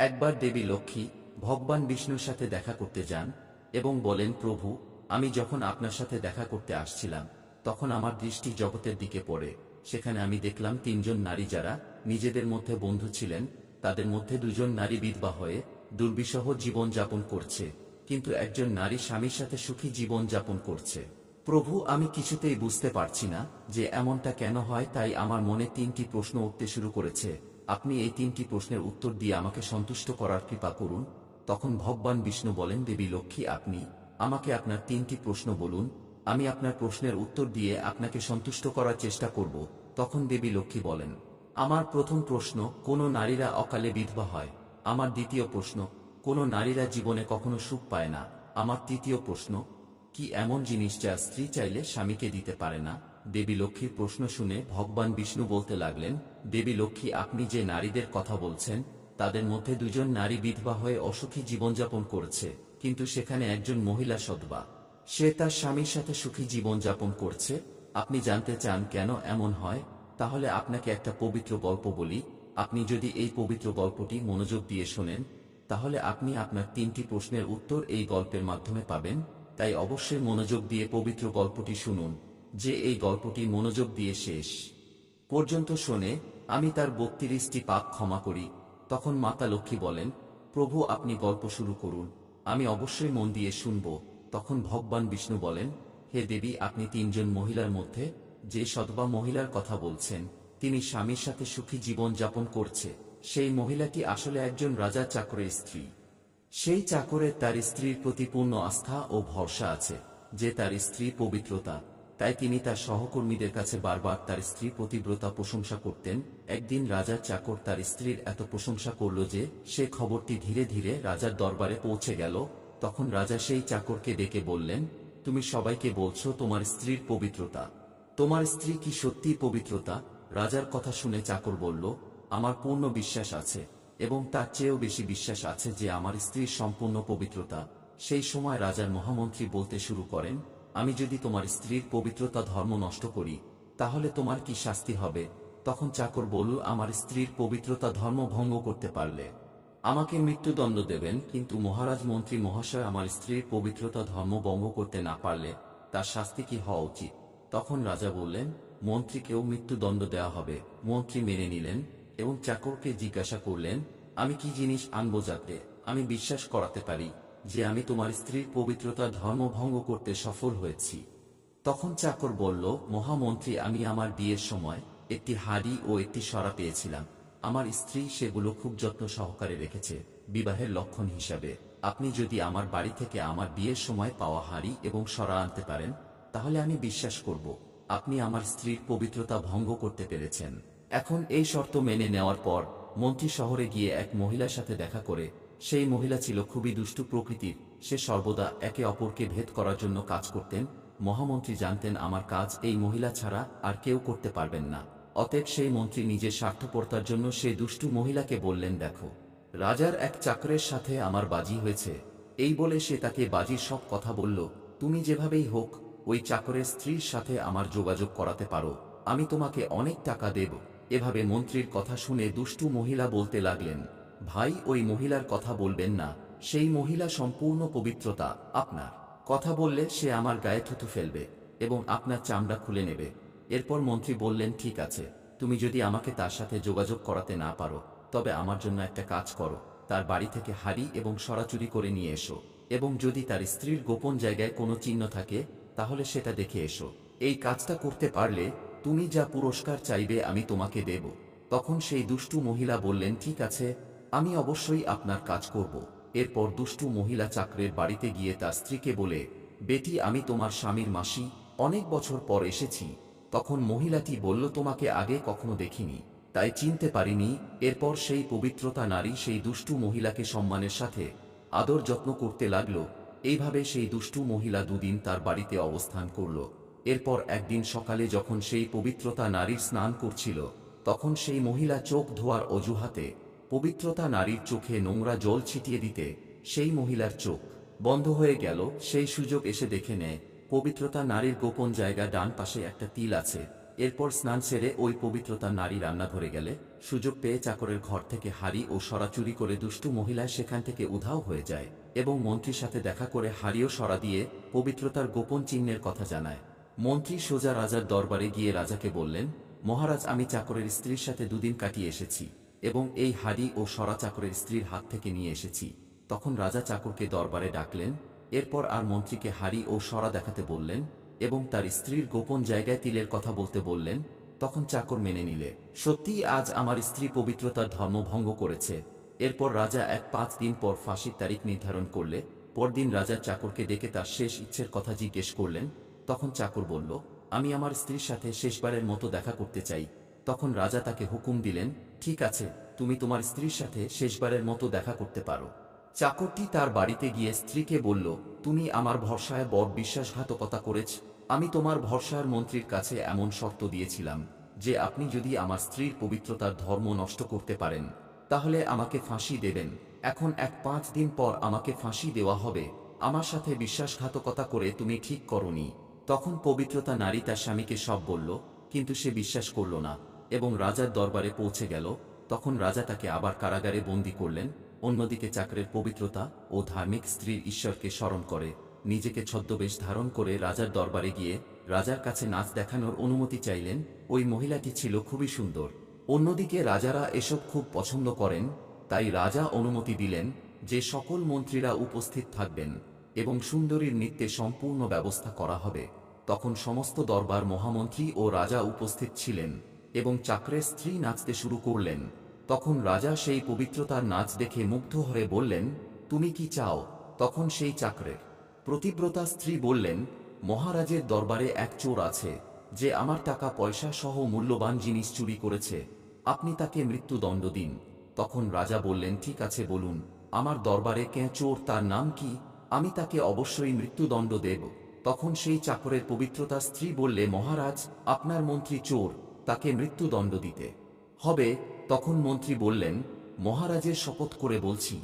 একবার দেবী লক্ষ্মী ভগবান বিষ্ণুর সাথে দেখা করতে যান এবং বলেন, প্রভু, আমি যখন আপনার সাথে দেখা করতে আসছিলাম তখন আমার দৃষ্টি জগতের দিকে পড়ে। সেখানে আমি দেখলাম তিনজন নারী যারা নিজেদের মধ্যে বন্ধু ছিলেন, তাদের মধ্যে দুজন নারী বিধবা হয়ে দুর্বিষহ জীবন যাপন করছে, কিন্তু একজন নারী স্বামীর সাথে সুখী জীবন যাপন করছে। প্রভু, আমি কিছুতেই বুঝতে পারছি না যে এমনটা কেন হয়, তাই আমার মনে তিনটি প্রশ্ন উঠতে শুরু করেছে। আপনি এই তিনটি প্রশ্নের উত্তর দিয়ে আমাকে সন্তুষ্ট করার কৃপা করুন। তখন ভগবান বিষ্ণু বলেন, দেবী লক্ষ্মী, আপনি আমাকে আপনার তিনটি প্রশ্ন বলুন, আমি আপনার প্রশ্নের উত্তর দিয়ে আপনাকে সন্তুষ্ট করার চেষ্টা করব। তখন দেবী লক্ষ্মী বলেন, আমার প্রথম প্রশ্ন, কোন নারীরা অকালে বিধবা হয়? আমার দ্বিতীয় প্রশ্ন, কোন নারীরা জীবনে কখনো সুখ পায় না? আমার তৃতীয় প্রশ্ন, কি এমন জিনিস যা স্ত্রী চাইলে স্বামীকে দিতে পারে না? দেবী লক্ষ্মীর প্রশ্ন শুনে ভগবান বিষ্ণু বলতে লাগলেন, দেবী লক্ষ্মী, আপনি যে নারীদের কথা বলছেন তাদের মধ্যে দুজন নারী বিধবা হয়ে অসুখী জীবনযাপন করেছে, কিন্তু সেখানে একজন মহিলা সধবা, সে তার স্বামীর সাথে সুখী জীবনযাপন করছে। আপনি জানতে চান কেন এমন হয়? তাহলে আপনাকে একটা পবিত্র গল্প বলি। আপনি যদি এই পবিত্র গল্পটি মনোযোগ দিয়ে শোনেন তাহলে আপনি আপনার তিনটি প্রশ্নের উত্তর এই গল্পের মাধ্যমে পাবেন। তাই অবশ্যই মনোযোগ দিয়ে পবিত্র গল্পটি শুনুন। যে এই গল্পটি মনোযোগ দিয়ে শেষ পর্যন্ত শোনে, আমি তার ৩২টি পাপ ক্ষমা করি। তখন মাতা লক্ষ্মী বলেন, প্রভু, আপনি গল্প শুরু করুন, আমি অবশ্যই মন দিয়ে শুনব। তখন ভগবান বিষ্ণু বলেন, হে দেবী, আপনি তিনজন মহিলার মধ্যে যে সধবা মহিলার কথা বলছেন, তিনি স্বামীর সাথে সুখী জীবন যাপন করছে। সেই মহিলাটি আসলে একজন রাজা চাকরের স্ত্রী। সেই চাকরের তার স্ত্রীর প্রতি পূর্ণ আস্থা ও ভরসা আছে যে তার স্ত্রী পবিত্রতা, তাই তিনি তার সহকর্মীদের কাছে বারবার তার স্ত্রী পতিব্রতা প্রশংসা করতেন। একদিন রাজার চাকর তার স্ত্রীর এত প্রশংসা করল যে সে খবরটি ধীরে ধীরে রাজার দরবারে পৌঁছে গেল। তখন রাজা সেই চাকরকে ডেকে বললেন, তুমি সবাইকে বলছো তোমার স্ত্রীর পবিত্রতা, তোমার স্ত্রী কি সত্যিই পবিত্রতা? রাজার কথা শুনে চাকর বলল, আমার পূর্ণ বিশ্বাস আছে এবং তার চেয়েও বেশি বিশ্বাস আছে যে আমার স্ত্রীর সম্পূর্ণ পবিত্রতা। সেই সময় রাজার মহামন্ত্রী বলতে শুরু করেন, আমি যদি তোমার স্ত্রীর পবিত্রতা ধর্ম নষ্ট করি তাহলে তোমার কি শাস্তি হবে? তখন চাকর বলল, আমার স্ত্রীর পবিত্রতা ধর্ম ভঙ্গ করতে পারলে আমাকে মৃত্যুদণ্ড দেবেন, কিন্তু মহারাজ মন্ত্রী মহাশয়, আমার স্ত্রীর পবিত্রতা ধর্ম ভঙ্গ করতে না পারলে তার শাস্তি কি হওয়া উচিত? তখন রাজা বললেন, মন্ত্রীকেও মৃত্যুদণ্ড দেওয়া হবে। মন্ত্রী মেনে নিলেন এবং চাকরকে জিজ্ঞাসা করলেন, আমি কি জিনিস আনবো যাতে আমি বিশ্বাস করাতে পারি যে আমি তোমার স্ত্রীর পবিত্রতা ধর্ম ভঙ্গ করতে সফল হয়েছি? তখন চাকর বলল, মহামন্ত্রী, আমি আমার বিয়ের সময় একটি হাঁড়ি ও একটি সরা পেয়েছিলাম। আমার স্ত্রী সেগুলো খুব যত্ন সহকারে রেখেছে বিবাহের লক্ষণ হিসাবে। আপনি যদি আমার বাড়ি থেকে আমার বিয়ের সময় পাওয়া হাঁড়ি এবং সরা আনতে পারেন তাহলে আমি বিশ্বাস করব আপনি আমার স্ত্রীর পবিত্রতা ভঙ্গ করতে পেরেছেন। এখন এই শর্ত মেনে নেওয়ার পর মন্ত্রী শহরে গিয়ে এক মহিলার সাথে দেখা করে। সেই মহিলা ছিল খুবই দুষ্টু প্রকৃতির। সে সর্বদা একে অপরকে ভেদ করার জন্য কাজ করতেন। মহামন্ত্রী জানতেন আমার কাজ এই মহিলা ছাড়া আর কেউ করতে পারবেন না। অতএব সেই মন্ত্রী নিজের স্বার্থপরতার জন্য সেই দুষ্টু মহিলাকে বললেন, দেখো, রাজার এক চাকরের সাথে আমার বাজি হয়েছে। এই বলে সে তাকে বাজির সব কথা বলল। তুমি যেভাবেই হোক ওই চাকরের স্ত্রীর সাথে আমার যোগাযোগ করাতে পারো, আমি তোমাকে অনেক টাকা দেব। এভাবে মন্ত্রীর কথা শুনে দুষ্টু মহিলা বলতে লাগলেন, ভাই, ওই মহিলার কথা বলবেন না। সেই মহিলা সম্পূর্ণ পবিত্রতা, আপনার কথা বললে সে আমার গায়ে থুতু ফেলবে এবং আপনার চামড়া খুলে নেবে। এরপর মন্ত্রী বললেন, ঠিক আছে, তুমি যদি আমাকে তার সাথে যোগাযোগ করাতে না পারো তবে আমার জন্য একটা কাজ করো, তার বাড়ি থেকে হাড়ি এবং সরা চুরি করে নিয়ে এসো এবং যদি তার স্ত্রীর গোপন জায়গায় কোনো চিহ্ন থাকে তাহলে সেটা দেখে এসো। এই কাজটা করতে পারলে তুমি যা পুরস্কার চাইবে আমি তোমাকে দেব। তখন সেই দুষ্টু মহিলা বললেন, ঠিক আছে, আমি অবশ্যই আপনার কাজ করব। এরপর দুষ্টু মহিলা চাকরের বাড়িতে গিয়ে তার স্ত্রীকে বলে, বেটি, আমি তোমার স্বামীর মাসি, অনেক বছর পর এসেছি। তখন মহিলাটি বলল, তোমাকে আগে কখনো দেখিনি তাই চিনতে পারিনি। এরপর সেই পবিত্রতা নারী সেই দুষ্টু মহিলাকে সম্মানের সাথে আদর যত্ন করতে লাগল। এইভাবে সেই দুষ্টু মহিলা দুদিন তার বাড়িতে অবস্থান করল। এরপর একদিন সকালে যখন সেই পবিত্রতা নারীর স্নান করছিল তখন সেই মহিলা চোখ ধোয়ার অজুহাতে পবিত্রতা নারীর চোখে নোংরা জল ছিটিয়ে দিতে সেই মহিলার চোখ বন্ধ হয়ে গেল। সেই সুযোগ এসে দেখে নেয় পবিত্রতা নারীর গোপন জায়গা ডান পাশে একটা তিল আছে। এরপর স্নান সেরে ওই পবিত্রতা নারী রান্নাঘরে গেলে সুযোগ পেয়ে চাকরের ঘর থেকে হাড়ি ও সরা চুরি করে দুষ্টু মহিলা সেখান থেকে উধাও হয়ে যায় এবং মন্ত্রীর সাথে দেখা করে হাড়ি ও সরা দিয়ে পবিত্রতার গোপন চিহ্নের কথা জানায়। মন্ত্রী সোজা রাজার দরবারে গিয়ে রাজাকে বললেন, মহারাজ, আমি চাকরের স্ত্রীর সাথে দুদিন কাটিয়ে এসেছি এবং এই হাড়ি ও সরা চাকরের স্ত্রীর হাত থেকে নিয়ে এসেছি। তখন রাজা চাকরকে দরবারে ডাকলেন। এরপর আর মন্ত্রীকে হাড়ি ও সরা দেখাতে বললেন এবং তার স্ত্রীর গোপন জায়গায় তিলের কথা বলতে বললেন। তখন চাকর মেনে নিলে, সত্যিই আজ আমার স্ত্রী পবিত্রতার ধর্ম ভঙ্গ করেছে। এরপর রাজা 5 দিন পর ফাঁসির তারিখ নির্ধারণ করলে। পরদিন রাজা চাকরকে ডেকে তার শেষ ইচ্ছের কথা জিজ্ঞেস করলেন। তখন চাকর বলল, আমি আমার স্ত্রীর সাথে শেষবারের মতো দেখা করতে চাই। তখন রাজা তাকে হুকুম দিলেন, ঠিক আছে, তুমি তোমার স্ত্রীর সাথে শেষবারের মতো দেখা করতে পারো। চাকরটি তার বাড়িতে গিয়ে স্ত্রীকে বলল, তুমি আমার ভরসায় বড় বিশ্বাসঘাতকতা করেছ। আমি তোমার ভরসার মন্ত্রীর কাছে এমন শর্ত দিয়েছিলাম যে আপনি যদি আমার স্ত্রীর পবিত্রতার ধর্ম নষ্ট করতে পারেন তাহলে আমাকে ফাঁসি দেবেন। এখন 5 দিন পর আমাকে ফাঁসি দেওয়া হবে। আমার সাথে বিশ্বাসঘাতকতা করে তুমি ঠিক করনি। তখন পবিত্রতা নারী তার স্বামীকে সব বলল, কিন্তু সে বিশ্বাস করল না এবং রাজার দরবারে পৌঁছে গেল। তখন রাজা তাকে আবার কারাগারে বন্দী করলেন। অন্যদিকে চাকরের পবিত্রতা ও ধার্মিক স্ত্রীর ঈশ্বরকে স্মরণ করে নিজেকে ছদ্মবেশ ধারণ করে রাজার দরবারে গিয়ে রাজার কাছে নাচ দেখানোর অনুমতি চাইলেন। ওই মহিলাটি ছিল খুবই সুন্দর। অন্যদিকে রাজারা এসব খুব পছন্দ করেন, তাই রাজা অনুমতি দিলেন যে সকল মন্ত্রীরা উপস্থিত থাকবেন এবং সুন্দরীর নৃত্যে সম্পূর্ণ ব্যবস্থা করা হবে। তখন সমস্ত দরবার মহামন্ত্রী ও রাজা উপস্থিত ছিলেন এবং চাকরের স্ত্রী নাচতে শুরু করলেন। তখন রাজা সেই পবিত্রতার নাচ দেখে মুগ্ধ হয়ে বললেন, তুমি কি চাও? তখন সেই চাকরের প্রতিব্রতা স্ত্রী বললেন, মহারাজের দরবারে এক চোর আছে যে আমার টাকা পয়সা সহ মূল্যবান জিনিস চুরি করেছে। আপনি তাকে মৃত্যুদণ্ড দিন। তখন রাজা বললেন, ঠিক আছে, বলুন আমার দরবারে কে চোর, তার নাম কি? আমি তাকে অবশ্যই মৃত্যুদণ্ড দেব। তখন সেই চাকরের পবিত্রতা স্ত্রী বললে, মহারাজ, আপনার মন্ত্রী চোর, তাকে মৃত্যুদণ্ড দিতে হবে। তখন মন্ত্রী বললেন, মহারাজের শপথ করে বলছি,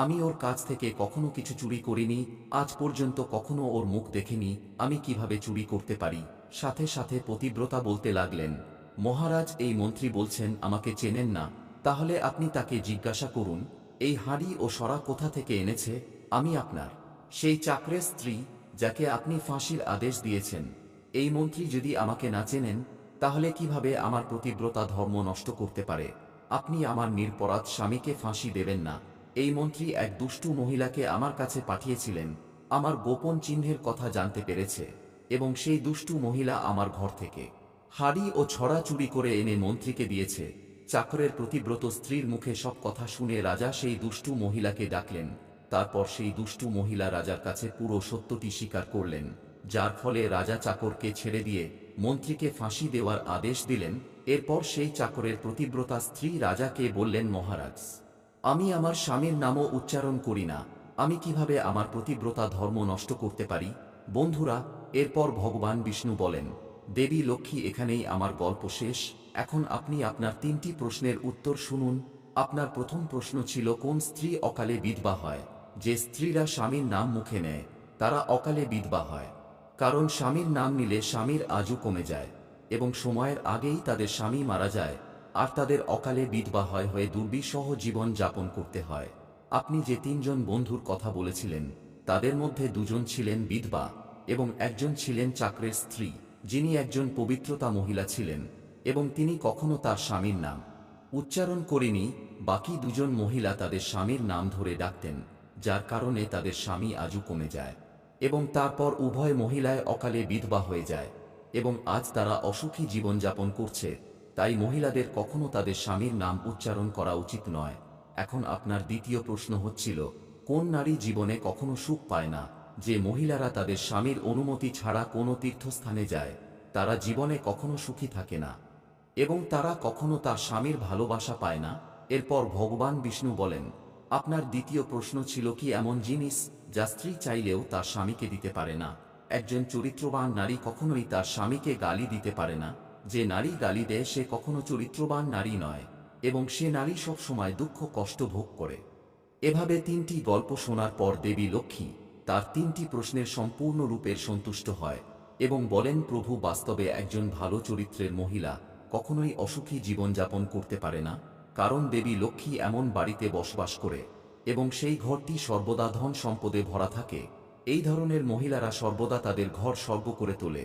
আমি ওর কাছ থেকে কখনো কিছু চুরি করিনি, আজ পর্যন্ত কখনো ওর মুখ দেখিনি, আমি কিভাবে চুরি করতে পারি? সাথে সাথে পতিব্রতা বলতে লাগলেন, মহারাজ, এই মন্ত্রী বলছেন আমাকে চেনেন না, তাহলে আপনি তাকে জিজ্ঞাসা করুন এই হাঁড়ি ও সরা কোথা থেকে এনেছে। আমি আপনার সেই চাকরের স্ত্রী যাকে আপনি ফাঁসির আদেশ দিয়েছেন। এই মন্ত্রী যদি আমাকে না চেনেন তাহলে কিভাবে আমার পতিব্রতা ধর্ম নষ্ট করতে পারে? আপনি আমার নিরপরাধ স্বামীকে ফাঁসি দেবেন না। এই মন্ত্রী এক দুষ্টু মহিলাকে আমার কাছে পাঠিয়েছিলেন, আমার গোপন চিহ্নের কথা জানতে পেরেছে এবং সেই দুষ্টু মহিলা আমার ঘর থেকে হাড়ি ও ছড়া চুরি করে এনে মন্ত্রীকে দিয়েছে। চাকরের প্রতিব্রত স্ত্রীর মুখে সব কথা শুনে রাজা সেই দুষ্টু মহিলাকে ডাকলেন। তারপর সেই দুষ্টু মহিলা রাজার কাছে পুরো সত্যটি স্বীকার করলেন, যার ফলে রাজা চাকরকে ছেড়ে দিয়ে মন্ত্রীকে ফাঁসি দেওয়ার আদেশ দিলেন। এরপর সেই চাকরের প্রতিব্রতা স্ত্রী রাজাকে বললেন, মহারাজ, আমি আমার স্বামীর নামও উচ্চারণ করি না, আমি কিভাবে আমার প্রতিব্রতা ধর্ম নষ্ট করতে পারি? বন্ধুরা, এরপর ভগবান বিষ্ণু বলেন, দেবী লক্ষ্মী, এখানেই আমার গল্প শেষ। এখন আপনি আপনার 3টি প্রশ্নের উত্তর শুনুন। আপনার প্রথম প্রশ্ন ছিল, কোন স্ত্রী অকালে বিধবা হয়? যে স্ত্রীরা স্বামীর নাম মুখে নেয় তারা অকালে বিধবা হয়, কারণ স্বামীর নাম নিলে স্বামীর আয়ু কমে যায় এবং সময়ের আগেই তাদের স্বামী মারা যায়, আর তাদের অকালে বিধবা হয়ে দুর্বিষহ জীবন যাপন করতে হয়। আপনি যে 3জন বন্ধুর কথা বলেছিলেন তাদের মধ্যে 2জন ছিলেন বিধবা এবং একজন ছিলেন চাকরের স্ত্রী, যিনি একজন পবিত্রতা মহিলা ছিলেন এবং তিনি কখনো তার স্বামীর নাম উচ্চারণ করেনি। বাকি 2জন মহিলা তাদের স্বামীর নাম ধরে ডাকতেন, যার কারণে তাদের স্বামী আজও কমে যায় এবং তারপর উভয় মহিলায় অকালে বিধবা হয়ে যায় এবং আজ তারা অসুখী জীবন যাপন করছে। তাই মহিলাদের কখনো তাদের স্বামীর নাম উচ্চারণ করা উচিত নয়। এখন আপনার দ্বিতীয় প্রশ্ন হচ্ছিল, কোন নারী জীবনে কখনো সুখ পায় না? যে মহিলারা তাদের স্বামীর অনুমতি ছাড়া কোনো তীর্থস্থানে যায় তারা জীবনে কখনো সুখী থাকে না এবং তারা কখনো তার স্বামীর ভালোবাসা পায় না। এরপর ভগবান বিষ্ণু বলেন, আপনার দ্বিতীয় প্রশ্ন ছিল কি এমন জিনিস যা স্ত্রী চাইলেও তার স্বামীকে দিতে পারে না? একজন চরিত্রবান নারী কখনোই তার স্বামীকে গালি দিতে পারে না। যে নারী গালি দেয় সে কখনো চরিত্রবান নারী নয় এবং সে নারী সব সময় দুঃখ কষ্ট ভোগ করে। এভাবে 3টি গল্প শোনার পর দেবী লক্ষ্মী তার 3টি প্রশ্নের সম্পূর্ণ রূপের সন্তুষ্ট হয় এবং বলেন, প্রভু বাস্তবে একজন ভালো চরিত্রের মহিলা কখনোই অসুখী জীবনযাপন করতে পারে না, কারণ দেবী লক্ষ্মী এমন বাড়িতে বসবাস করে এবং সেই ঘরটি সর্বদা ধন সম্পদে ভরা থাকে। এই ধরনের মহিলারা সর্বদা তাদের ঘর স্বর্গ করে তোলে।